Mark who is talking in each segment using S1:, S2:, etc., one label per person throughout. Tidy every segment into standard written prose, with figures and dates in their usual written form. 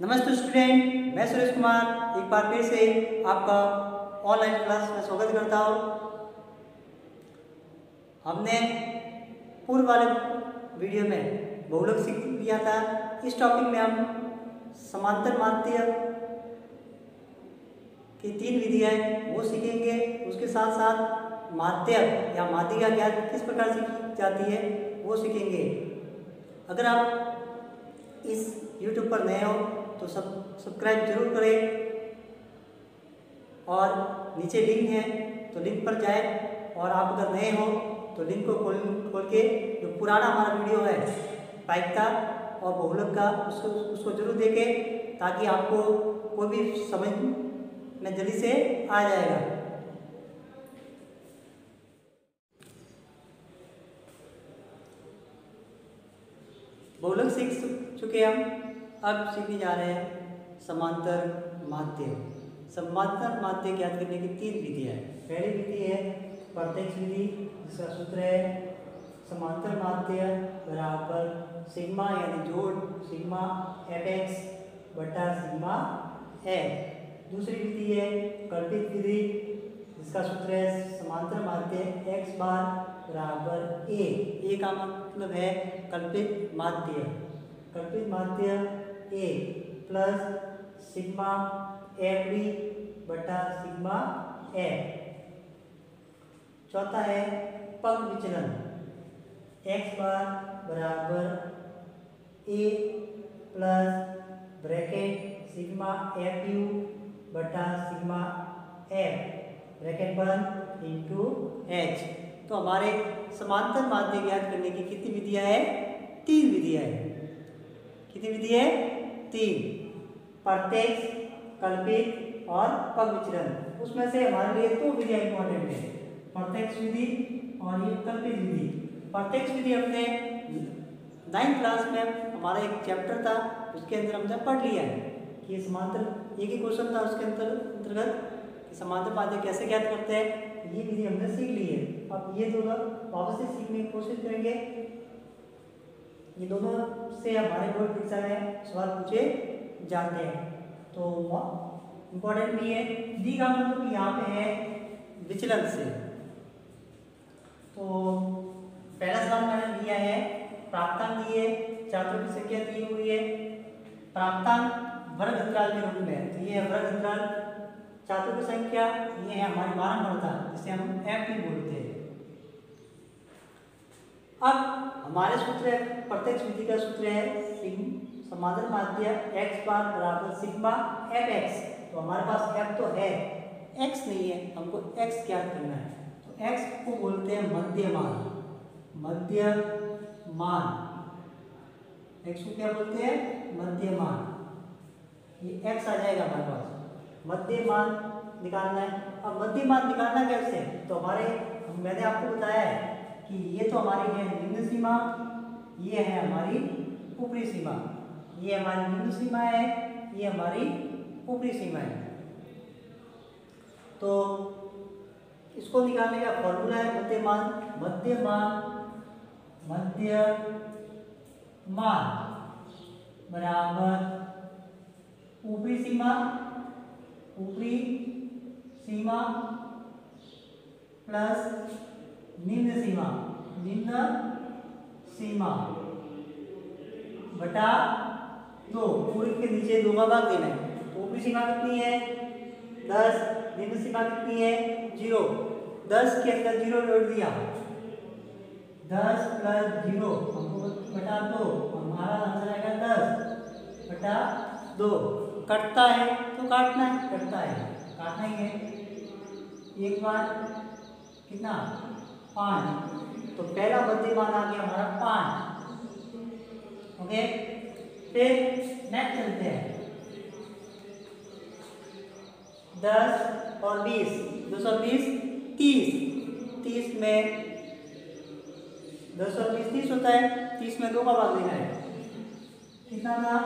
S1: नमस्ते स्टूडेंट, मैं सुरेश कुमार एक बार फिर से आपका ऑनलाइन क्लास में स्वागत करता हूँ। हमने पूर्व वाले वीडियो में बहुलक सीख लिया था। इस टॉपिक में हम समांतर माध्य की 3 विधियाँ वो सीखेंगे। उसके साथ साथ माध्य या माध्यिका क्या किस प्रकार सीखी जाती है वो सीखेंगे। अगर आप इस YouTube पर नए हो तो सब्सक्राइब जरूर करें और नीचे लिंक है तो लिंक पर जाएं। और आप अगर नए हो तो लिंक को खोल के जो पुराना हमारा वीडियो है प्रायिकता और बहुलक का उसको जरूर देखें ताकि आपको कोई भी समझ में जल्दी से आ जाएगा। बहुलक सीख चुके हम, अब सीखने जा रहे हैं समांतर माध्य। समांतर माध्य ज्ञात करने की 3 विधियाँ हैं। पहली विधि है प्रत्यक्ष विधि, जिसका सूत्र है समांतर माध्य बराबर सिग्मा यानी जोड़ सिग्मा fx बटा सिग्मा f। दूसरी विधि है कल्पित विधि, जिसका सूत्र है समांतर माध्य x बार बराबर a का मतलब है कल्पित माध्य। कल्पित माध्य a plus sigma f b बटा सिग्मा f। चौथा है पग विचलन x बार बराबर a plus bracket sigma f u बटा सिग्मा f ब्रैकेट बंद इंटू h। तो हमारे समांतर माध्य ज्ञात करने की कितनी विधियाँ है? 3 विधियाँ है। कितनी विधि है? 3, प्रत्यक्ष, कल्पित और पग विचलन। उसमें से हमारे लिए 2 विधियाँ इंपॉर्टेंट है, प्रत्यक्ष विधि और ये कल्पित विधि। प्रत्यक्ष विधि हमने 9th क्लास में हमारा एक चैप्टर था, उसके अंदर हमने पढ़ लिया है कि समांतर एक ही क्वेश्चन था उसके अंतर्गत समांतर माध्य कैसे ज्ञात करते हैं। ये विधि हमने सीख ली है। अब ये दोनों वापस से सीखने की कोशिश करेंगे। ये दोनों से हमारे बोर्ड परीक्षा में सवाल पूछे जाते हैं तो इम्पोर्टेंट भी है। दी का मतलब यहाँ पे है विचलन से। तो पहला सवाल मैंने दिया है, प्राप्तांक दिए, छात्रों की संख्या दी हुई है, प्राप्तांक वर्ग अंतराल के रूप में। तो ये वर्ग अंतराल, छात्रों की संख्या, ये है हमारी मानक जिसे हम एफ भी बोलते हैं। अब हमारे सूत्र है प्रत्यक्ष विधि का सूत्र है समांतर माध्य x बार बराबर सिग्मा एफ एक्स। तो हमारे पास f तो है, x नहीं है, हमको x ज्ञात करना है। तो x को बोलते हैं मध्यमान। मध्यमान x को क्या बोलते हैं? मध्यमान। ये x आ जाएगा हमारे पास। मध्यमान निकालना है। अब मध्यमान निकालना कैसे? तो मैंने आपको बताया है कि ये तो हमारी है निम्न सीमा, ये है हमारी ऊपरी सीमा। ये हमारी निम्न सीमा है, ये हमारी ऊपरी सीमा है। तो इसको निकालने का फॉर्मूला है मध्यमान बराबर ऊपरी सीमा प्लस निम्न सीमा बटा 2। पूरी के नीचे 2 का भाग देना है। तो ऊपरी सीमा कितनी है? 10, निम्न सीमा कितनी है? 0। 10 के अंदर 0 जोड़ दिया, 10 प्लस 0 हमको बटा 2, हमारा आंसर आएगा 10 बटा 2। कटता है तो काटना है, काटना ही है। एक बार कितना? 5। तो पहला मध्यमान आ गया हमारा 5। ओके, फिर नेक्स्ट चलते हैं। 10 और 20, 2 और 20 30 में 10 और 20 30 होता है। 30 में 2 का भाग देना है। कितना था?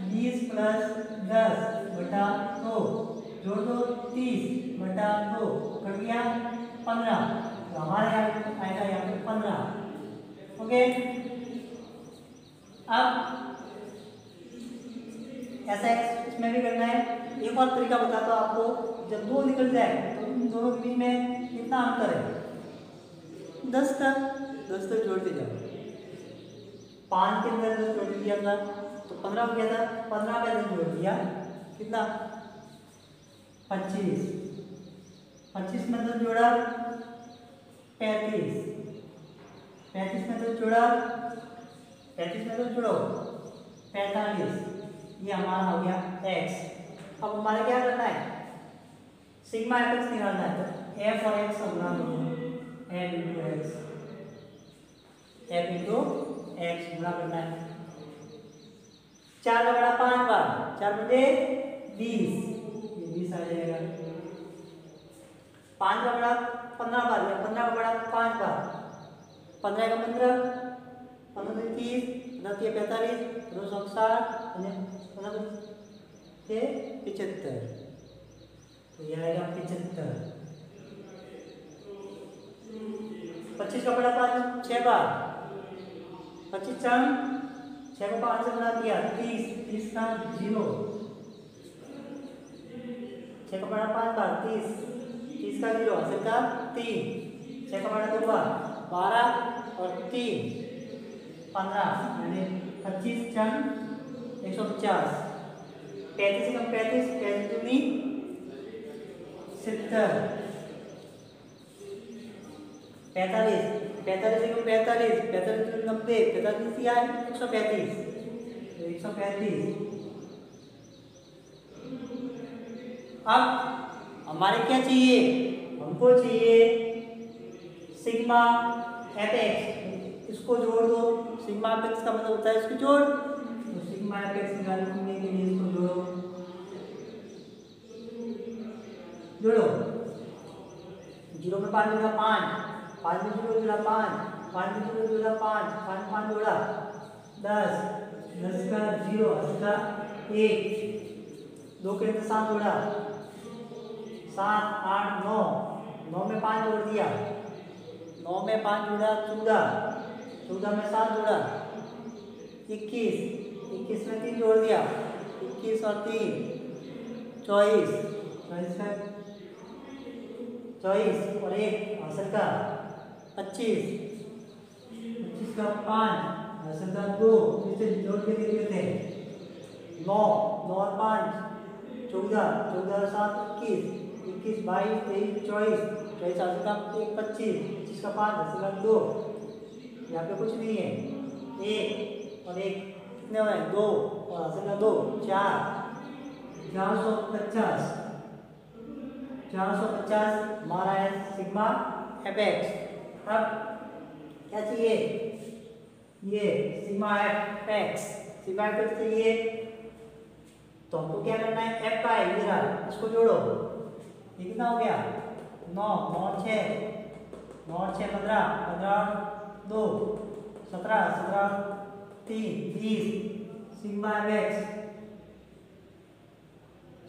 S1: 20 प्लस 10 बटा 2 जोड़ दो, 30 बटा 2 कर दिया 15। तो हमारे यहाँ आएगा यहाँ पे 15। ओके, अब ऐसा इसमें भी करना है। एक और तरीका बताता हूँ आपको, जब 2 निकल जाए तो इन दोनों के बीच में कितना अंतर है, 10 का। 10 तक जोड़ते जाओ, 5 के अंदर 10 जोड़ दिया था तो 15 हो गया था, 15 का 10 जोड़ दिया कितना, 25, 25 में 10 जोड़ा 35, 35 में 10 जोड़ा, 35 में 10 जोड़ो 45, ये हमारा हो गया x। अब हमारे क्या करना है, सिग्मा एफ निकालना है, तो एफ और एक्स गुणा F into x, F into x गुणा करना है। 4 का बड़ा 5 बार, 4 बजे 20, ये 20 आ जाएगा। 5 का बड़ा 15 बार, या 15 का बड़ा 5 बार, 15 का 15, 15 30, 10 45, 260, 75, तो यह आएगा 75। 25 का बड़ा 5 6 बार, 25 चार 6 को 5 से गुणा किया 30, 30 का 0, 6 का बड़ा 5 बार 30, 30 का 0, हासिल का 3, 6 का बड़ा 2 बार 12 और 3 15, यानी 25 चार 150, 35 कम 35, 35 दूनी 70, 45, 45 कम 45, 45 दूनी 90, 45 या 135, 135। अब हमारे क्या चाहिए, हमको चाहिए सिग्मा एफ एक्स, इसको जोड़ दो। सिग्मा एफ एक्स का मतलब होता है इसको जोड़, तो सिग्मा एफ एक्स निकालने के लिए इसको जोड़ो, जोड़ो 0 में 5 जोड़ा 5, 5 में 0 जोड़ा 5, 5 में 0 जोड़ा 5, 5 5 जोड़ा 10, 10 का 0, 10 का 1, 2 के अंदर 7 जोड़ा 7 8 9, 9 में 5 जोड़ दिया, 9 में 5 जोड़ा 14, 14 में 7 जोड़ा 21, 21 में 3 जोड़ दिया 21 और 3 24, 24 और 1 हासिल का 25, 25 का 5 हासिल का 2, इसे जोड़ के देख लेते हैं 9, 9 और 5 14, 14 और 7 21, 21 22 23 24, 24 हासिल का 1 25, 25 का 5 हासिल का 2, यहाँ पे कुछ नहीं है, 1 और 1 कितने हुए 2 और हासिल का 2 4, 450, 450 हमारा है सिग्मा एफ एक्स। अब क्या चाहिए, ये sigma F x, sigma F x चाहिए, तो हमको क्या करना है, एफ का है ये रहा, इसको जोड़ो, ये कितना हो गया 9, 9 और 6, 9 और 6 15, 15 और 2 17, 17 और 3 20, sigma F x,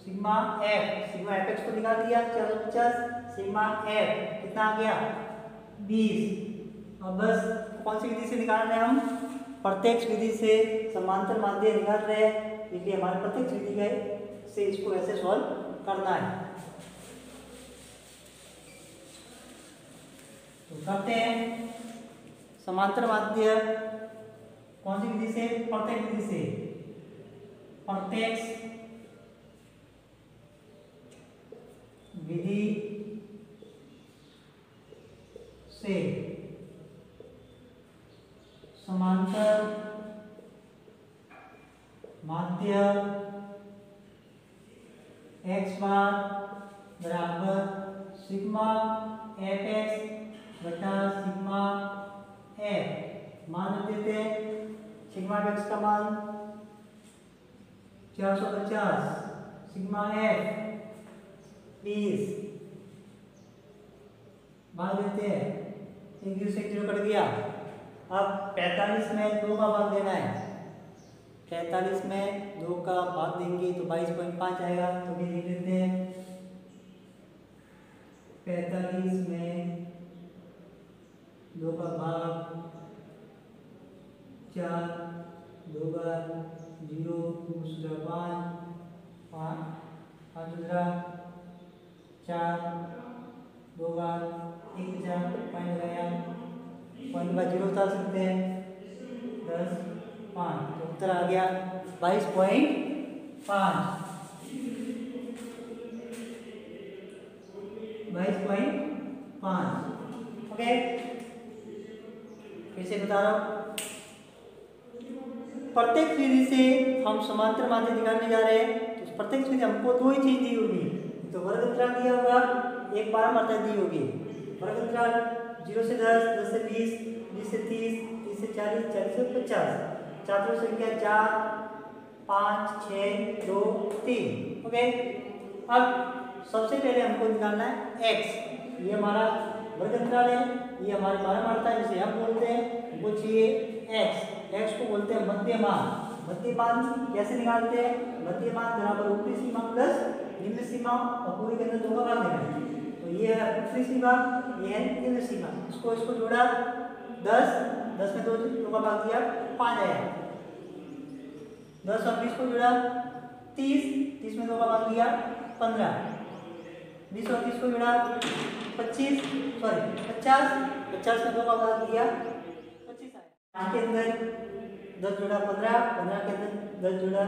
S1: sigma F x को निकाल दिया 450, सिग्मा एफ कितना आ गया 20। अब बस कौन सी विधि से निकाल रहे हैं हम, प्रत्यक्ष विधि से समांतर माध्य निकाल रहे हैं, इसलिए हमारे प्रत्यक्ष विधि का से इसको ऐसे सॉल्व करना है। तो करते हैं समांतर माध्य कौन सी विधि से, प्रत्यक्ष विधि से, प्रत्यक्ष विधि से समांतर माध्य x बार बराबर सिग्मा एफ एक्स बटा सिग्मा एफ, मान देते हैं सिग्मा एक्स का मान 450, सिग्मा एफ 20, भाग देते हैं, एक जीरो से एक जीरो कट गया। अब 45 में 2 का भाग देना है, 45 में 2 का भाग देंगे तो 22.5 आएगा, तो भी लिख लेते हैं 45 में 2 का भाग 4, 2 बार 0 2 सूत्र 5 5 दूसरा 4 2 बार 1 4 पॉइंट लगाया, पॉइंट का 0 उतार सकते हैं 10 5, तो उत्तर आ गया 22.5 22.5। ओके, फिर से बता रहा हूँ, प्रत्येक विधि से हम समांतर माध्य निकालने जा रहे हैं। तो प्रत्येक विधि हमको दो ही चीज दी होगी, तो वर्ग अंतराल दिया होगा, एक पारमार्थिक दी होगी। वर्ग अंतराल 0 से 10, 10 से 20, 20 से 30, 30 से 40, 40 से 50, छात्रों संख्या 4 5 6 2 3। ओके, अब सबसे पहले हमको निकालना है x। ये हमारा वर्ग अंतराल है, ये हमारी पारमार्थता है जिसे हम बोलते हैं, हमको चाहिए x। x को बोलते हैं मध्यमान। मध्यमान कैसे निकालते हैं? मध्यमान बराबर ऊपरी सीमा प्लस निम्न सीमा और पूरी के अंदर 2 का भाग देना है। तो ये है ऊपरी सीमा, ये है निम्न सीमा। इसको जोड़ा 10 में 2 का भाग दिया 5 आया। 10 और 20 को जोड़ा 30 में 2 का भाग दिया 15। 20 और 30 को जोड़ा 50 में 2 का भाग दिया 25 आया। 5 के अंदर 10 जोड़ा 15 के अंदर 10 जोड़ा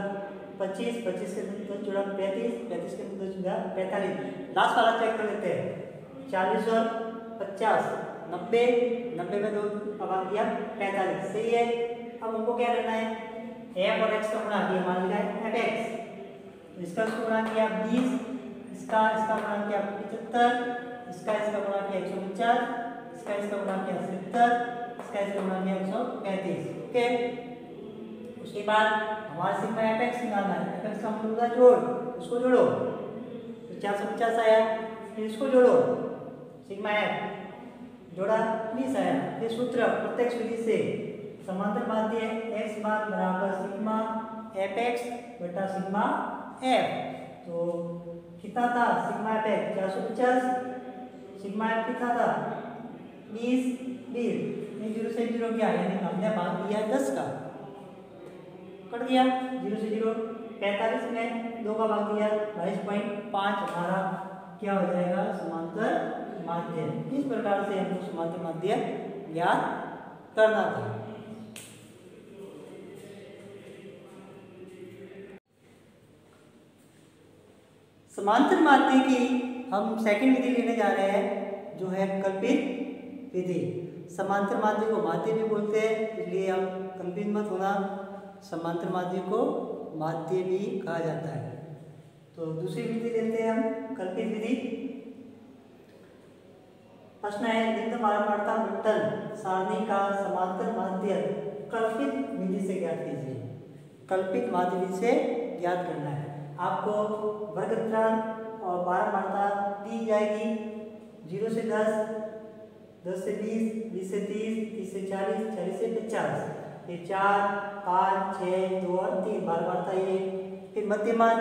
S1: 25 के अंदर 10 जोड़ा 35 के अंदर 10 जोड़ा 45। लास्ट वाला चेक कर लेते हैं। 40 और 50 90 में 2 का भाग दिया 45। सही है। अब हमको क्या करना है? f और x का गुणा किया, मान लिया है fx। इसका गुणा किया 20, इसका गुणा किया 75, इसका गुणा किया 149, इसका गुणा किया 70, इसका गुणा किया 135। ओके, उसके बाद हमारा सिग्मा fx निकालना है। fx का मतलब होता है जोड़, उसको जोड़ो तो 450 आया। फिर इसको जोड़ो, सिग्मा f जोड़ा 20 आया। फिर सूत्र प्रत्यक्ष विधि से समांतर माध्य x बार बराबर सिग्मा fx बटा सिग्मा f। तो कितना था? सिग्मा fx 450, सिग्मा f कितना था? 20 0 से 0 गया, यानी हमने भाग दिया 10 का, कट गया 0 से 0। 45 में 2 का भाग दिया 22.5। हमारा क्या हो जाएगा? समांतर माध्य। इस प्रकार से हमको समांतर माध्य ज्ञात करना था। समांतर माध्य की हम सेकंड विधि लेने जा रहे हैं, जो है कल्पित विधि। समांतर माध्य को माध्य भी बोलते हैं, इसलिए हम कल्पित मत होना, समांतर माध्य को माध्य भी कहा जाता है। तो दूसरी विधि लेते हैं हम, कल्पित विधि। प्रश्न है, निम्न पारमार्थता बंटन सारणी का समांतर माध्य कल्पित विधि से ज्ञात कीजिए। कल्पित माध्य विधि से ज्ञात करना है। आपको वर्ग अंतराल और पारमार्थता दी जाएगी। 0 से 10, 10 से 20, 20 से 30, 30 से 40, 40 से 50। ये 4 5 6 2 और 3 पारमार्थता ये। फिर मध्यमान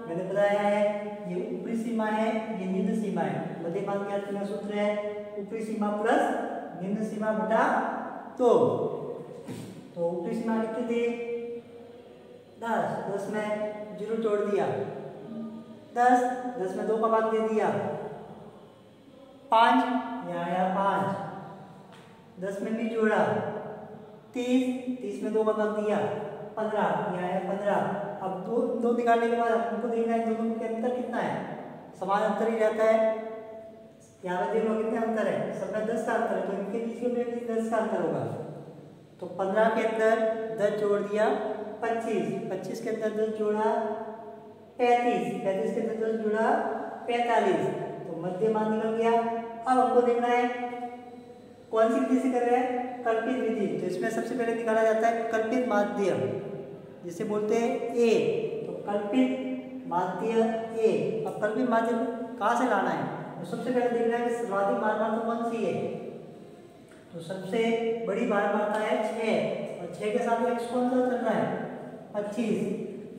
S1: मैंने बताया है, ये ऊपरी सीमा है, ये निम्न सीमा है। मध्यमान ज्ञात करने का सूत्र है ऊपरी सीमा प्लस निम्न सीमा बटा 2। तो ऊपरी सीमा कितनी थी? 10 में 0 जोड़ दिया 10 में 2 का भाग दे दिया 5, यहाँ आया 5। 10 में भी जोड़ा 30 में 2 का भाग दिया 15, यहाँ आया 15। अब दो निकालने के बाद हमको देखना है दोनों के अंतर कितना है। समान अंतर ही रहता है। यहाँ पे देखो कितने अंतर है, सब में 10 का अंतर है, तो इनके बीच में भी 10 का अंतर होगा। तो 15 के अंदर 10 जोड़ दिया 25 के अंदर 10 जोड़ा 35 के अंदर 10 जोड़ा 45। तो मध्यमान निकल गया। अब हमको देखना है कौन सी विधि से कर रहे हैं? कल्पित विधि। तो इसमें सबसे पहले निकाला जाता है कल्पित माध्य, जिसे बोलते हैं ए। तो कल्पित माध्य ए। अब कल्पित माध्य कहाँ से लाना है? तो सबसे पहले देखना है कि सर्वाधिक पारमार्थता कौन सी है। तो सबसे बड़ी पारमार्थता है 6, और 6 के साथ x कौन सा चल रहा है? 25।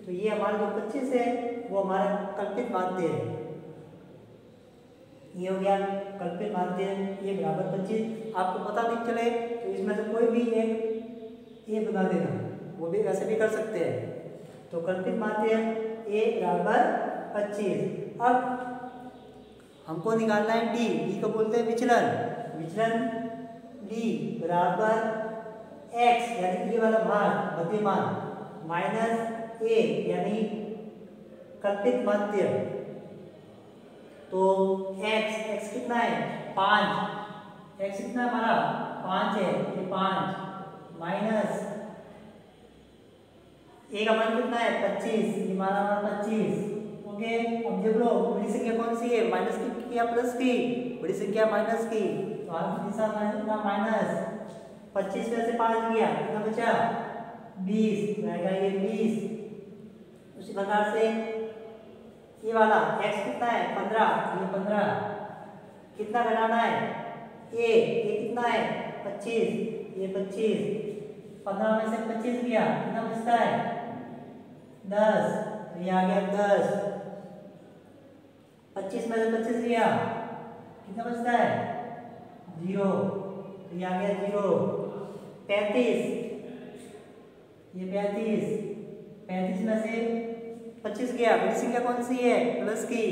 S1: तो ये हमारा जो 25 है वो हमारा कल्पित माध्य है। ये हो गया कल्पित माध्य, ये बराबर 25। आपको पता नहीं चले तो इसमें से कोई भी एक ये बना देना, वो भी वैसे भी कर सकते हैं। तो कल्पित माध्य A बराबर 25। अब हमको निकालना है D। D को बोलते हैं विचलन। विचलन D बराबर x यानी ये वाला भाग मध्यमान माइनस A यानी कल्पित माध्य। तो x कितना है 5, x कितना हमारा 5 है, ये 5 माइनस a का मान कितना है 25, ये हमारा 25। ओके, अब देख लो बड़ी संख्या कौन सी है, माइनस की या प्लस की, बड़ी संख्या माइनस की, तो आगे की दिशा माइनस। 25 में से 5 गया, कितना बचा 20, रहेगा ये 20। उसी प्रकार से ये वाला x कितना है 15, ये 15 कितना घटाना है a, ये कितना है 25, ये 25। 15 में से 25 गया, कितना बचता है 10, तो ये आ गया 10। 25 में से 25 गया, कितना बचता है 0, तो ये आ गया 0। 35, ये 35 में से 25 गया, बड़ी संख्या कौन सी है प्लस की,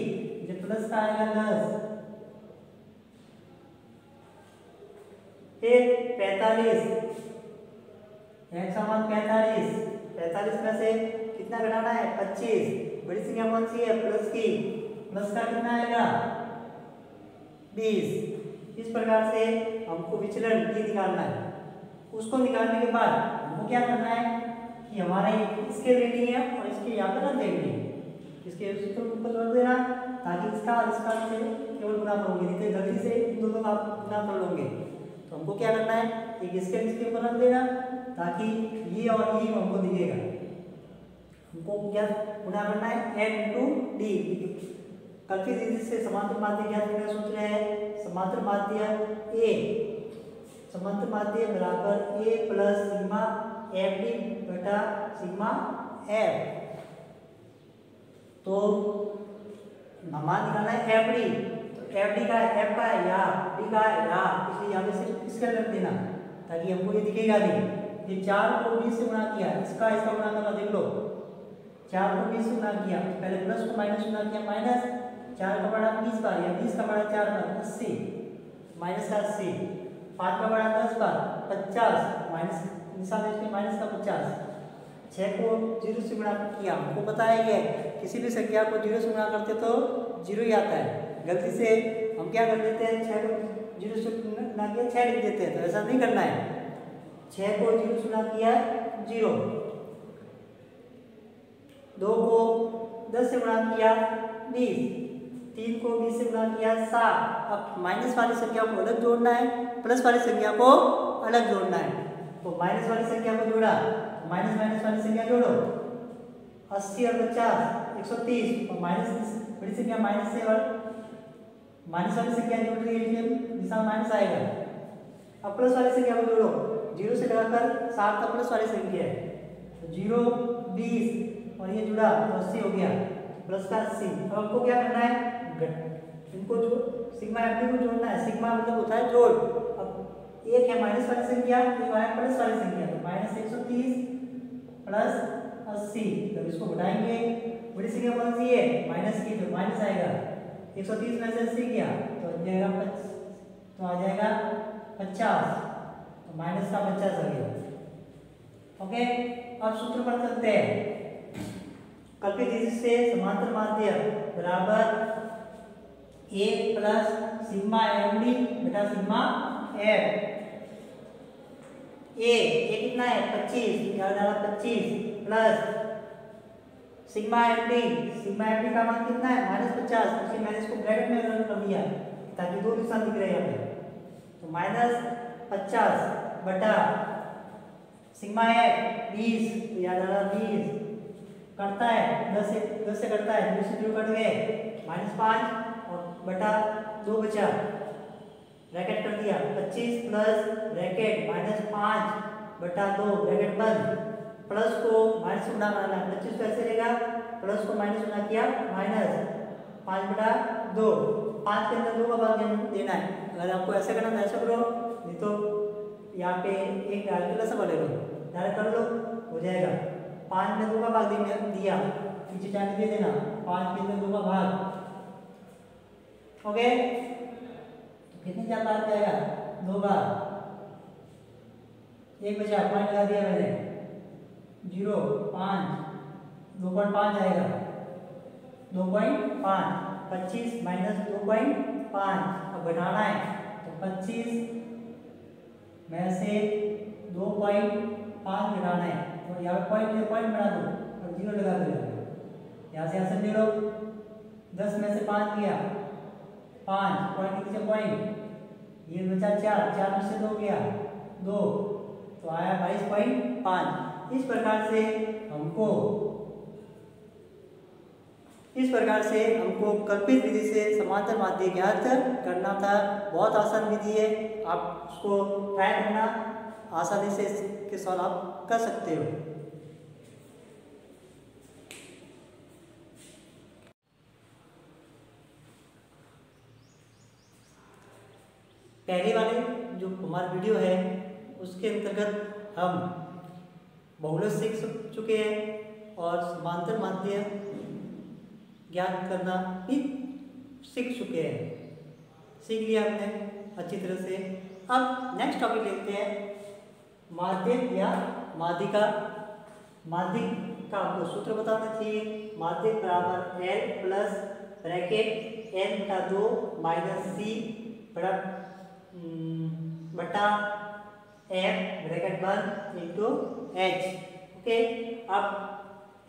S1: जो प्लस का आएगा 10। फिर 45, x समान 45 में से कितना घटाना है 25, बड़ी संख्या कौन सी है प्लस की, प्लस का कितना आएगा 20। इस प्रकार से हमको विचलन D निकालना है। उसको निकालने के बाद हमको क्या करना है कि हमारे इसके रीडिंग है और इसके यहाँ पर रख देंगे, इसके ऊपर रख देना, ताकि इसका और इसका से केवल गुना करोगे, नहीं तो गलती से इन दोनों का गुना कर लोगे। तो हमको क्या करना है, एक इसके ऊपर रख देना, ताकि ये और ये हमको दिखेगा। हमको क्या गुना करना है n × D। कल्पित रीति से समांतर माध्य क्या करना सोच रहे हैं, समांतर माध्य A, समांतर माध्य बराबर A प्लस सिग्मा FD बटा सिग्मा F। तो हमारा निकालना है FD, तो FD का F का है या D का है या, इसलिए यहाँ पे सिर्फ इसका रख देना, ताकि हमको ये दिखेगा नहीं। ये 4 को 20 से गुणा किया, इसका गुणा करना देख लो, 4 को 20 से गुणा किया, पहले प्लस को माइनस गुणा किया, माइनस 4 का बड़ा 20 बार या 20 का बड़ा 4 बार 80, माइनस का 80, 5 का बड़ा 10 बार 50, माइनस निशान इसके माइनस का 50। 6 को 0 से गुणा किया, हमको पता है ये किसी भी संख्या को 0 से गुणा करते तो 0 ही आता है। गलती से हम क्या कर देते हैं, 6 को 0 से गुणा किया 6 लिख देते हैं, तो ऐसा नहीं करना है। 6 को 0 से गुणा किया 0, 2 को 10 से गुणा किया 20, 3 को 20 से गुणा किया 7। अब माइनस वाली संख्या को अलग जोड़ना है, प्लस वाली संख्या को अलग जोड़ना है। तो माइनस वाली संख्या को जोड़ा, माइनस माइनस वाली संख्या जोड़ो, 80 और 50 130, और माइनस बड़ी संख्या माइनस से और माइनस वाली संख्या जोड़ रही है, निशान माइनस आएगा। अब प्लस वाली संख्या को जोड़ो, 0 से लगाकर 7 का प्लस वाली संख्या है, तो 0 20 और ये जुड़ा तो 80 हो गया, प्लस का 80। अब आपको क्या करना है, इनको जो सिग्मा FD को जोड़ना है। सिग्मा मतलब होता है जोड़। अब एक है माइनस वाली संख्या, एक है प्लस वाली संख्या, तो माइनस 130 प्लस 80, तो इसको घटाएंगे, बड़ी संख्या कौन सी है माइनस की, तो माइनस आएगा। 130 में से 80 गया तो आ जाएगा 50, तो माइनस का 50 आ गया। ओके, अब सूत्र पर चलते हैं। कल्पित रीति से समांतर माध्य बराबर A प्लस सिग्मा FD बटा सिग्मा F। A कितना है 25, क्या डाला 25 प्लस सिग्मा FD का मान कितना है -50, इसलिए मैंने इसको ब्रैकेट में रन कर दिया ताकि दो निशान दिख रहे हैं यहाँ पे। तो -50 बटा सिग्मा F 20, तो यहाँ डाला 20, कटता है 10 से कटता है, 2 से 0 कट गए, -5 और बटा 2 बचा, ब्रैकेट कर दिया, 25 प्लस ब्रैकेट -5 बटा 2 ब्रैकेट बंद, प्लस को माइनस गुना करना है, 25 कैसे रहेगा, प्लस को माइनस गुना किया -5 बटा 2, 5 के अंदर 2 का भाग देना है। अगर आपको ऐसे करना तो ऐसे करो, नहीं तो यहाँ पे एक डाल के लसा ले लो, डायरेक्ट कर लो, हो जाएगा। 5 में 2 का भाग दिया, पीछे चार्ट दे देना, 5 में 2 का भाग। ओके, तो कितने चार बार जाएगा? 2 बार। एक बचा, पॉइंट लगा दिया मैंने, 0 5 2.5 आएगा, 2.5 25 माइनस 2.5। अब घटाना है तो 25 में से 2.5 घटाना है, और यहाँ पे पॉइंट बना दो और 0 लगा दो। यहाँ से आंसर ले लो, 10 में से 5 गया 5, पॉइंट नीचे पॉइंट, ये बचा 4 में से 2 गया 2, तो आया 22.5। इस प्रकार से हमको कल्पित विधि से समांतर माध्य ज्ञात करना था। बहुत आसान विधि है, आप उसको ट्राई करना, आसानी से इसके सवाल आप कर सकते हो। पहले वाले जो हमारा वीडियो है उसके अंतर्गत हम बहुलक सीख चुके हैं और समांतर माध्य ज्ञात करना भी सीख चुके हैं, सीख लिया आपने अच्छी तरह से। अब नेक्स्ट टॉपिक लेते हैं माध्यक या माध्यिका। माध्यिका आपको सूत्र बताना चाहिए, माध्यक बराबर L plus bracket N/2 minus C बटा F ब्रैकेट बंद इंटू H। ओके, अब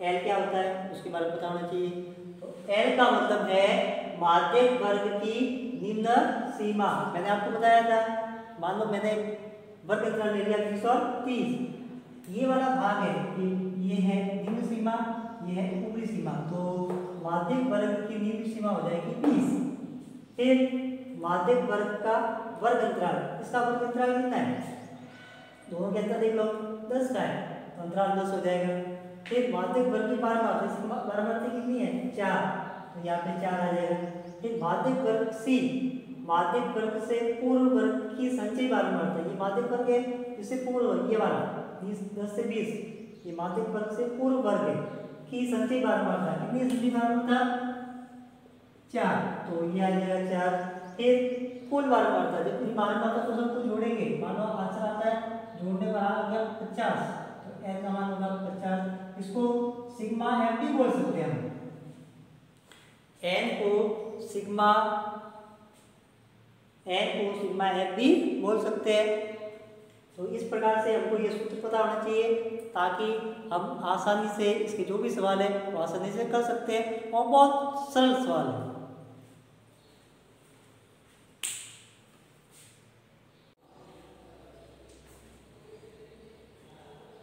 S1: L क्या होता है उसके बारे में बताना चाहिए। तो L का मतलब है माध्यक वर्ग की निम्न सीमा। मैंने आपको बताया था, मान लो मैंने वर्ग अंतराल ले लिया 30 और 30, ये वाला भाग है कि ये है निम्न सीमा, ये है ऊपरी सीमा, तो माध्यक वर्ग की निम्न सीमा हो जाएगी 20। फिर माध्यक वर्ग का वर्ग अंतराल, इसका वर्ग अंतराल कितना है? दोनों के अंतर देख लो, 10 का है तो अंतराल 10 हो जाएगा। फिर माध्यक वर्ग की पारमार्थी कितनी है? 4, तो यहाँ पे 4 आ जाएगा। फिर माध्यक वर्ग C, माध्यक वर्ग से पूर्व वर्ग की संचयी पारमार्थी, ये माध्यक वर्ग है इससे पूर्व, ये वाला 10 से 20, ये माध्यक वर्ग से पूर्व वर्ग है की संचयी पारमार्थता। कितनी संचयी पारमार्थता? 4, तो ये आ जाएगा 4। फिर कुल पारमार्थता, जब पूरी पारमार्थता को सबको जोड़ेंगे, मानो आंसर आता है जोड़ने पर आ गया 50, तो n का मान होगा 50। इसको सिग्मा f भी बोल सकते हैं हम, n को सिग्मा f भी बोल सकते हैं। तो इस प्रकार से हमको ये सूत्र पता होना चाहिए ताकि हम आसानी से इसके जो भी सवाल है वो आसानी से कर सकते हैं, और बहुत सरल सवाल है।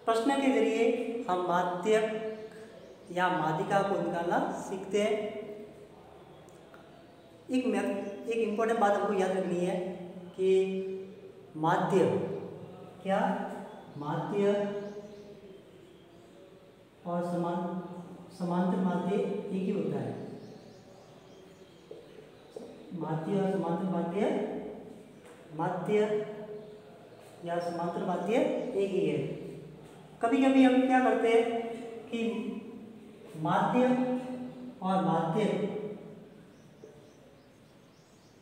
S1: प्रश्न के जरिए हम माध्यक या माध्यिका को निकालना सीखते हैं। एक इम्पोर्टेंट बात हमको याद रखनी है कि माध्य क्या, माध्य और समांतर माध्य एक ही होता है। माध्य और समांतर माध्य या समांतर माध्य एक ही है। कभी कभी हम क्या करते हैं कि माध्य और माध्य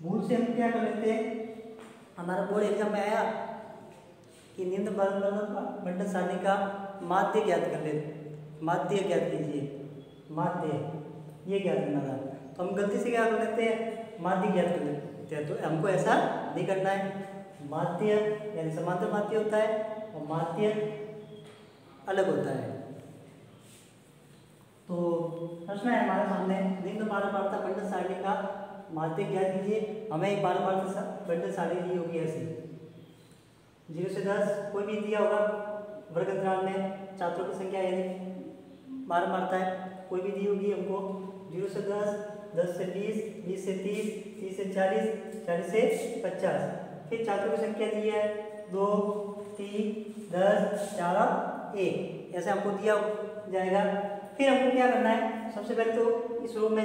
S1: मूल से हम क्या कर लेते हैं, हमारा बोर्ड एग्जाम में आया कि निम्न बंटन सारणी का माध्य ज्ञात कर लेते, माध्य ज्ञात कीजिए, माध्य ये ज्ञात करना था, तो हम गलती से क्या कर लेते हैं, माध्य ज्ञात कर लेते हैं। तो हमको ऐसा नहीं करना है। माध्य यानी समांतर माध्य होता है और माध्य अलग होता है। तो प्रश्न है हमारे सामने, निम्न पारमार्थता बंटन सारणी का माध्य ज्ञात कीजिए। हमें एक पारमार्थता बंटन सारणी दी होगी ऐसे 0 से 10, कोई भी दिया होगा वर्ग अंतराल में, छात्रों की संख्या यानी पारमार्थता है कोई भी दी होगी हमको 0 से 10, 10 से 20, 20 से 30, 30 से 40, 40 से 50। फिर छात्रों की संख्या दी है 2, 3, 10, 4 और 1, ऐसे हमको दिया जाएगा। फिर हमको क्या करना है, सबसे पहले तो इस रो में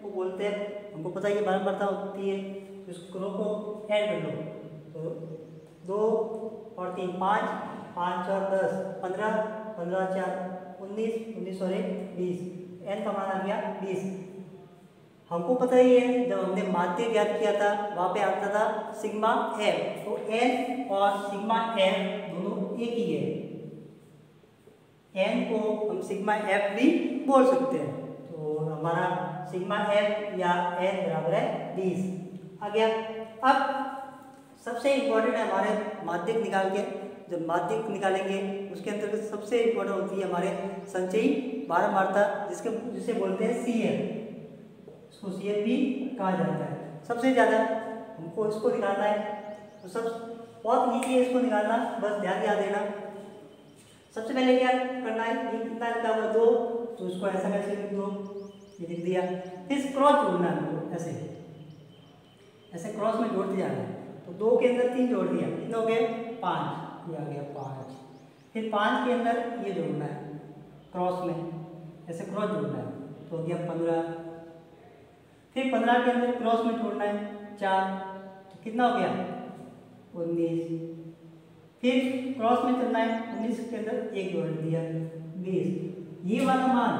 S1: को बोलते हैं, हमको पता है ये पारमार्थता होती है, तो इस रो को ऐड कर लो, तो 2 और 3 5, 5 और 10 15, 15 4 19, 19 और 20, n का मान आ गया 20। हमको पता ही है जब हमने माध्य ज्ञात किया था वहाँ पे आता था सिग्मा एफ, तो n और सिग्मा एफ दोनों एक ही है। n को हम सिग्मा एफ भी बोल सकते हैं, तो हमारा सिग्मा एफ या n बराबर है 20 आ गया। अब सबसे इम्पोर्टेंट है हमारे माध्यक निकाल के, जब माध्यक निकालेंगे उसके अंतर्गत सबसे इम्पोर्टेंट होती है हमारे संचयी बारंबारता, जिसे बोलते हैं CF, इसको CF भी कहा जाता है। सबसे ज़्यादा हमको इसको निकालना है, तो सब बहुत ईजी है इसको निकालना, बस ध्यान दिया देना। सबसे पहले क्या करना है, ये कितना लिखा हुआ 2, तो इसको ऐसा कैसे लिख दो, ये लिख दिया। फिर क्रॉस जोड़ना है हमको, ऐसे क्रॉस में जोड़ते जाना है। तो 2 के अंदर 3 जोड़ दिया, कितने हो गए 5, ये आ गया 5। फिर 5 के अंदर ये जोड़ना है क्रॉस में, ऐसे क्रॉस जोड़ना है, तो हो गया 15। फिर 15 के अंदर क्रॉस में जोड़ना है 4, तो कितना हो गया 19। फिर क्रॉस में चलना है, 19 के अंदर 1 जोड़ दिया 20। ये वाला मान,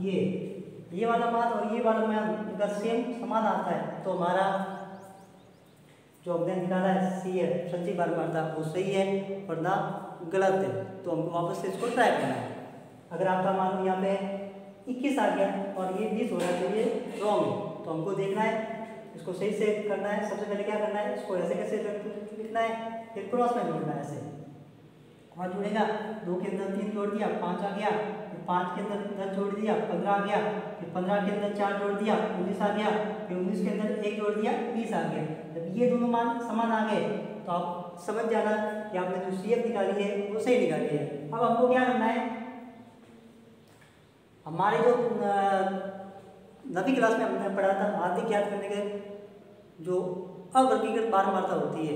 S1: ये वाला मान और ये वाला मान अगर सेम समान आता है तो हमारा जो हमने निकाला है CF संचयी बारंबारता वो सही है, वरना गलत है। तो हमको वापस से इसको ट्राई करना है। अगर आपका मान यहाँ पे 21 आ गया और ये 20 हो रहा है तो ये रॉन्ग है, तो हमको देखना है, इसको सही से करना है। सबसे पहले क्या करना है, इसको ऐसे कैसे लिखना है, फिर क्रॉस में जोड़ना है, ऐसे क्रॉस जोड़ेगा। 2 के अंदर 3 जोड़ दिया 5 आ गया, फिर 5 के अंदर 10 जोड़ दिया 15 आ गया, फिर 15 के अंदर 4 जोड़ दिया 19 आ गया, फिर 19 के अंदर 1 जोड़ दिया 20 आ गया। जब ये दोनों मान समान आ गए तो आप समझ जाना कि आपने जो CF निकाली है वो सही निकाली है। अब हमको क्या करना है, हमारे जो 9वीं क्लास में हमने पढ़ा था माध्यक ज्ञात करने के जो अवर्गीकृत बारंबारता होती है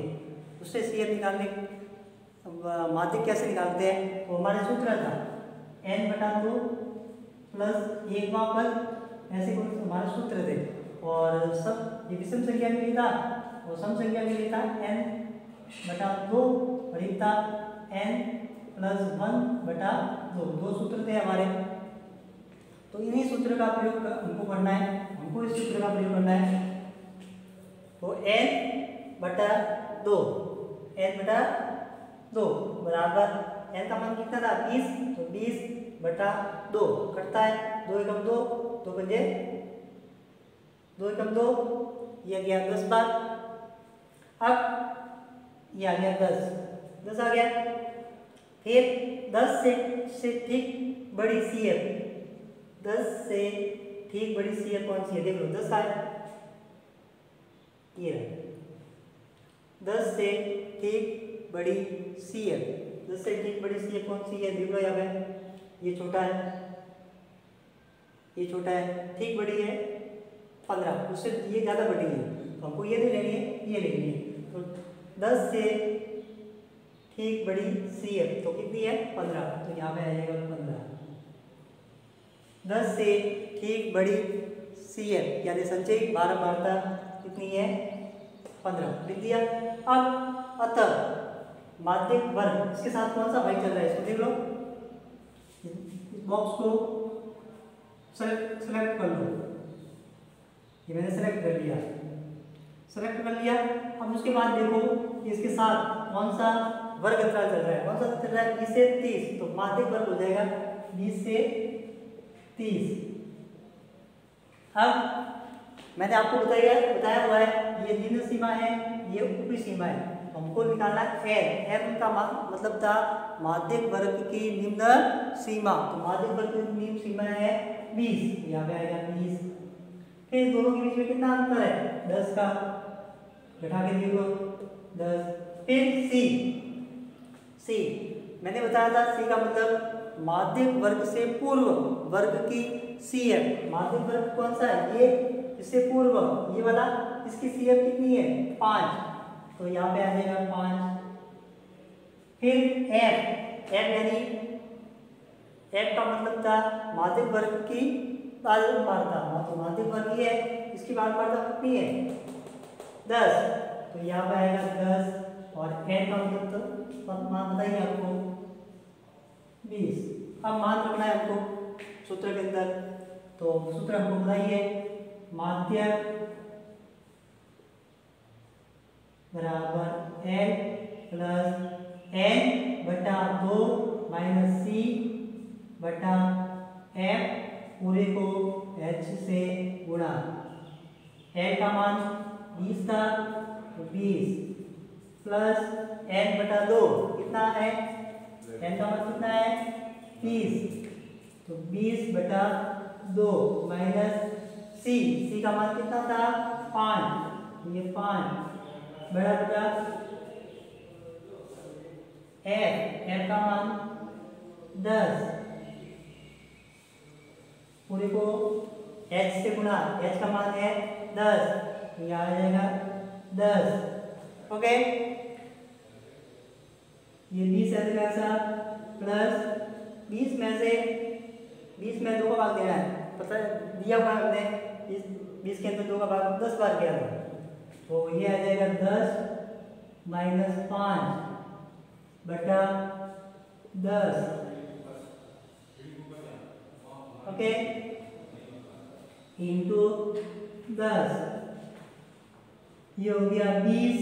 S1: उससे CF निकालने माध्यक कैसे निकालते हैं, तो हमारे सूत्र था n/2 + 1 वहाँ पर, ऐसे कुछ हमारे सूत्र थे। और सब ये विषम संख्या के लिए था और सम संख्या के लिए था n/2 और एक था n+1/2। 2 सूत्र थे हमारे, तो इन्हीं सूत्र का प्रयोग हमको करना है, हमको इस सूत्र का प्रयोग करना है। तो n/2 बराबर n का मान कितना था 20, तो 20/2 कटता है, 2 एकम 2, 2 पंजे 2 एकम 2, ये गया 10 बार। अब ये आ गया 10 आ गया। फिर 10 से ठीक बड़ी CF, 10 से ठीक बड़ी CF कौन सी है, देख लो 10 आया, ये 10 से ठीक बड़ी CF, 10 से ठीक बड़ी CF कौन सी है, देख लो यहाँ पे, ये छोटा है, ये छोटा है, ठीक बड़ी है 15, उससे ये ज़्यादा बड़ी है, तो हमको ये नहीं लेनी है, ये लेनी है। तो 10 से ठीक बड़ी CF तो कितनी है 15, तो यहाँ पे आ जाएगा 15। 10 से ठीक बड़ी CF यानी संचयी बारंबारता कितनी है 15, लिख दिया। अब अतः माध्यक वर्ग, इसके साथ कौन सा भाई चल रहा है इसको देख लो, इस बॉक्स को सेलेक्ट कर लो, ये मैंने सेलेक्ट कर लिया, अब उसके बाद देखो कि इसके साथ कौन सा वर्ग अंतराल चल रहा है, कौन सा चल रहा है 20 से 30, तो माध्यक वर्ग हो जाएगा 20 से 30। अब मैंने आपको बताया हुआ है ये निम्न सीमा है, ये ऊपरी सीमा है, हमको निकालना है n का मतलब था माध्यक वर्ग की निम्न सीमा, तो माध्यक वर्ग की निम्न सीमा है 20, यहाँ पे आएगा 20। फिर दोनों के बीच में कितना अंतर है 10 का, घटा के देखो 10। फिर C मैंने बताया था C का मतलब माध्यक वर्ग से पूर्व वर्ग की CF, माध्यक वर्ग कौन सा है ये, इससे पूर्व ये वाला, इसकी CF कितनी है 5, तो यहाँ पे आ जाएगा 5। फिर F यानी F का मतलब था माध्यक वर्ग की बारंबारता, तो माध्यक वर्ग ये है, इसकी बारंबारता कितनी है 10, तो यहाँ पे आएगा 10 और n का मतलब तो मान बताइए आपको 20, अब मान रखना है हमको सूत्र के अंदर, तो सूत्र हमको बताइए, माध्यक बराबर एल प्लस एन बटा 2 माइनस सी बटा एफ पूरे को एच से गुणा। एल का मान 20 था, तो 20 प्लस एन बटा 2 कितना है, एन का मान कितना है 30, तो 20 बटा 2 माइनस सी का मान कितना था 5, ये 5 बड़ा बटा एफ का मान 10 पूरे को एच से गुणा, एच का मान है 10, तो यह आ जाएगा 10। ओके, ये 20 है कैसा प्लस 20 में से 20 में 2 का भाग देना है, पता है दिया हुआ हमने 20 के अंदर 2 का भाग 10 बार किया था, तो ये आ जाएगा 10 माइनस 5 बटा 10। ओके, इंटू 10, ये हो गया 20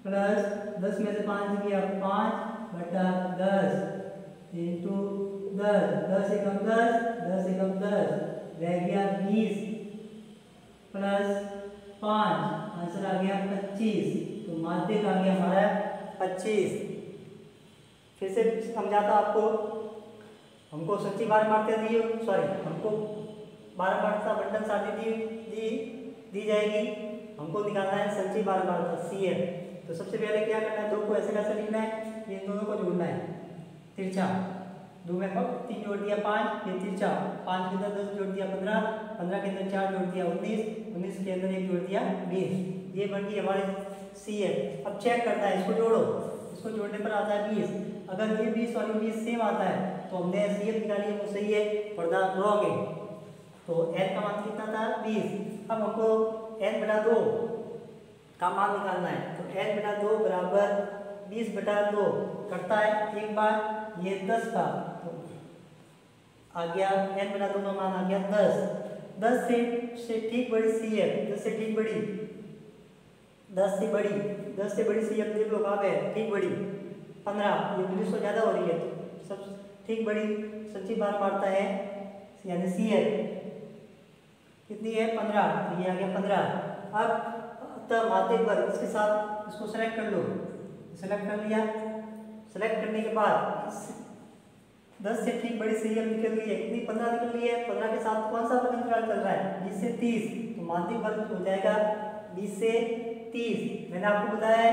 S1: प्लस 10 में से 5 गया 5 बटा 10 इंटू 10, 10 एकम 10, 10 एकम 10 रह गया 20 प्लस 5, आंसर आ गया 25, तो माध्यक आ गया हमारा 25। फिर से समझाता आपको, हमको सच्ची बार मारते दी, सॉरी हमको 12 मार्क्स का बंडल सारणी दी जाएगी, हमको निकालना है संचयी बार मार्क्स सी है। तो सबसे पहले क्या करना है, 2 को ऐसे कैसे लिखना है, ये दोनों को जोड़ना है, तिरछा 2 में 3 जोड़ दिया 5, ये तिरछा 5 के अंदर 10 जोड़ दिया 15, 15 के अंदर 4 जोड़ दिया 19, 19 के अंदर 1 जोड़ दिया 20, ये बन गई हमारी सी है। अब चेक करना है, इसको जोड़ो, इसको जोड़ने पर आता है 20, अगर ये 20 और 20 सेम आता है तो हमने सी निकाली है, वो सही है, पर्दा रॉन्ग है, तो n का मान कितना था 20। अब हमको n बटा 2 का मान निकालना है, तो n बटा 2 बराबर 20 बटा 2 करता है एक बार, ये 10 का, तो आ गया n बटा 2 का मान आ गया 10, 10 से ठीक बड़ी सी है, 10 से ठीक बड़ी, 10 से बड़ी, 10 से बड़ी सी अब देख लो कहाँ पे है, ठीक बड़ी 15, ये 20 से ज़्यादा हो रही है, तो सब ठीक बड़ी सच्ची बार मारता है, यानी सी है कितनी है 15, तो ये आ गया 15। अब माध्यक वर्ग इसके साथ इसको सेलेक्ट कर लो, सेलेक्ट कर लिया, सेलेक्ट करने के बाद 10 से ठीक बड़ी सी अब निकल गई है, कितनी 15 निकल गई है, 15 के साथ कौन सा वर्ग अंतराल चल रहा है 20 से 30, तो माध्यक वर्ग हो जाएगा 20 से 30। मैंने आपको बताया है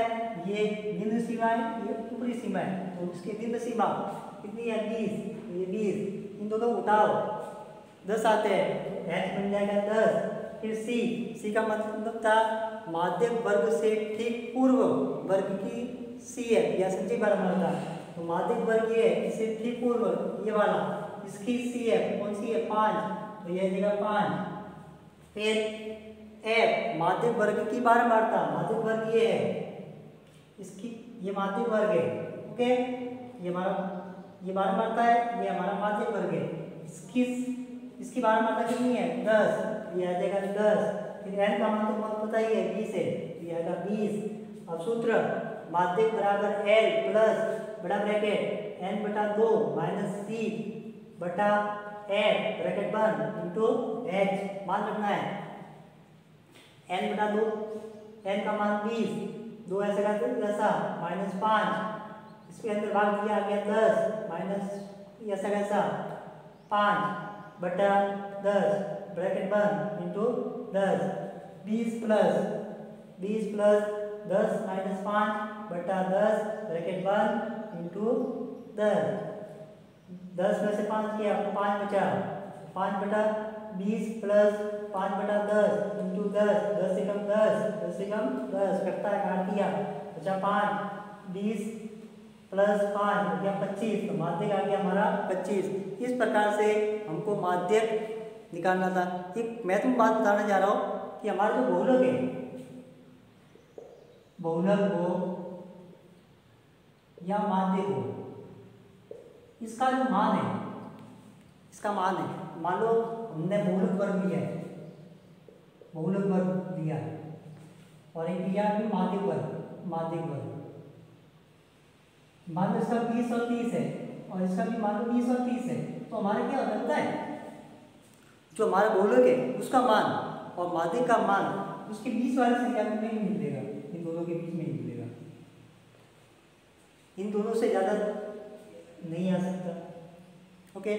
S1: ये निम्न सीमा है, ये ऊपरी सीमा है, तो इसकी निम्न सीमा कितनी है 20, ये 20, इन दोनों उठाओ 10 आते हैं, तो h बन जाएगा 10। फिर c का मतलब था माध्यक वर्ग से ठीक पूर्व वर्ग की c है, या संचयी बार था, तो माध्यक वर्ग ये है, इससे ठीक पूर्व ये वाला, इसकी c है, कौन सी है 5, तो ये जगह 5। फिर f माध्यक वर्ग की बार मारता, माध्यक वर्ग ये है, इसकी ये माध्यक वर्ग है, ओके, ये बार मारता है, ये हमारा माध्यक वर्ग है, इसकी बार मात्रा कितनी है 10, ये आ जाएगा 10। फिर n का मान तो बहुत पता ही है 20 है, तो ये आएगा 20। अब सूत्र माध्यक बराबर l प्लस बड़ा ब्रैकेट n बटा 2 माइनस सी बटा f ब्रैकेट बंद इंटू h, मान रखना है n बटा 2, n का मान 20, 2 ऐसे का जैसा माइनस 5, इसके अंदर भाग दिया आ गया 10 माइनस ऐसा कैसा 5 बटा 10 ब्रैकेट बंद इंटू 10, 20 प्लस 10 माइनस 5 बटा 10 ब्रैकेट बंद इंटू 10, 10 में से 5 किया 5 बचा, 5 बटा 20 प्लस 5 बटा 10 इंटू 10, 10 से कम 10 करता है, काट दिया, बचा 5, 20 प्लस 5 हो गया 25, तो माध्यक आ गया हमारा 25। इस प्रकार से हमको माध्यक निकालना था। एक मैं तुम बात बताना चाह रहा हूँ कि हमारा जो बहुलक है, बहुलक हो या माध्यक हो, इसका जो मान है इसका मान है। मान लो हमने बहुलक वर्ग लिया है, बहुलक वर्ग लिया और एक लिया भी माध्यिक वर्ग, माध्यिक वर्ग। मान लो इसका 20 और 30 है और इसका भी मान लो 20 और 30 है, तो हमारा क्या होता है, जो हमारा बहुलक है उसका मान और माध्यिक का मान उसके बीच वाली संख्या में नहीं मिलेगा, इन दोनों के बीच में ही मिलेगा, इन दोनों से ज़्यादा नहीं आ सकता। ओके,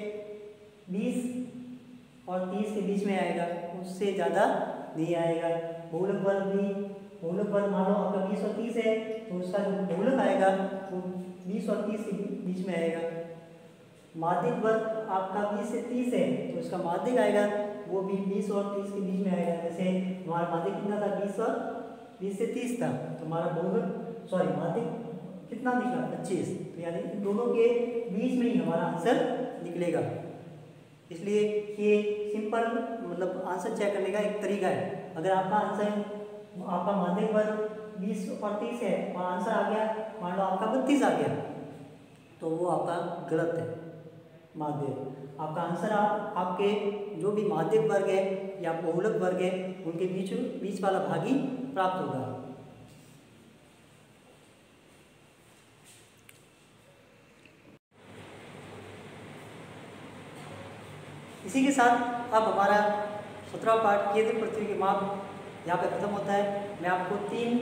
S1: 20 और 30 के बीच में आएगा, उससे ज़्यादा नहीं आएगा। बहुलक वर्ग भी, बहुलक वर्ग मान लो आपका 20 और 30 है, तो उसका जो बहुलक आएगा वो 20 और 30 के बीच में आएगा। माध्यिक वर्ग आपका 20 से 30 है, तो उसका माध्यिक आएगा वो भी 20 और 30 के बीच में आएगा। जैसे हमारा माध्यिक कितना था, 20 से 30 था, तो हमारा बहुलक माध्यिक कितना निकला, 25। तो यानी इन दोनों के बीच में ही हमारा आंसर निकलेगा। इसलिए ये सिंपल मतलब आंसर चेक करने का एक तरीका है। अगर आपका आंसर, आपका माध्यिक वर्ग 20 और 30 है और आंसर आ गया मान लो आपका 32 आ गया, तो वो आपका गलत है। माध्यिक आपका आंसर आपके जो भी माध्यिक वर्ग है या बहुलक वर्ग है उनके बीच वाला भाग ही प्राप्त होगा। इसी के साथ अब हमारा 17वां पार्ट केंद्र पृथ्वी के माप यहाँ पे खत्म होता है। मैं आपको 3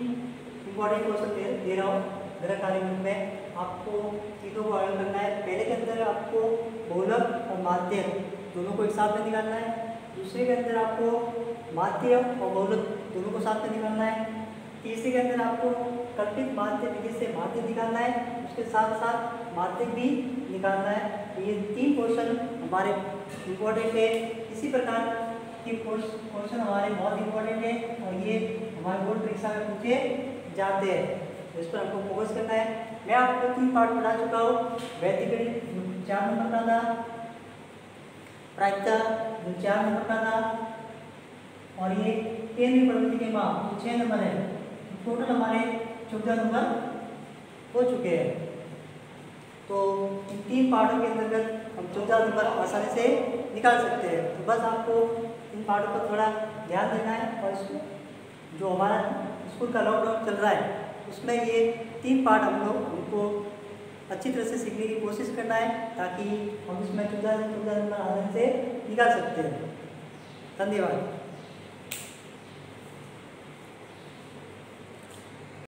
S1: इम्पॉर्टेंट क्वेश्चन दे रहा हूँ गृह कार्य में। आपको तीनों को हल करना है। पहले के अंदर आपको बहुलक और माध्यक दोनों को एक साथ में निकालना है। दूसरे के अंदर आपको माध्य और बहुलक दोनों को साथ में निकालना है। तीसरे के अंदर आपको कल्पित माध्य विधि से माध्य निकालना है, उसके साथ साथ माध्यक भी निकालना है। तो ये 3 क्वेश्चन हमारे इम्पोर्टेंट है। इसी प्रकार के क्वेश्चन हमारे बहुत इम्पोर्टेंट है और ये हमारे बोर्ड परीक्षा में पूछे जाते हैं, तो इस पर आपको फोकस करना है। मैं आपको 3 पार्ट पढ़ा चुका हूँ। वैदिक गणित 4 नंबर का था, प्रायिकता 4 नंबर का था और ये केंद्रीय प्रवृत्ति के माप 6 नंबर है। टोटल हमारे 14 नंबर हो चुके हैं। तो इन 3 पार्टों के अंतर्गत हम 14 नंबर आसानी से निकाल सकते हैं। तो बस आपको इन पार्टों पर थोड़ा ध्यान देना है और इसको जो हमारा स्कूल का लॉकडाउन चल रहा है उसमें ये 3 पार्ट हमको अच्छी तरह से सीखने की कोशिश करना है, ताकि हम इसमें 14 नंबर आसानी से निकाल सकते हैं। धन्यवाद।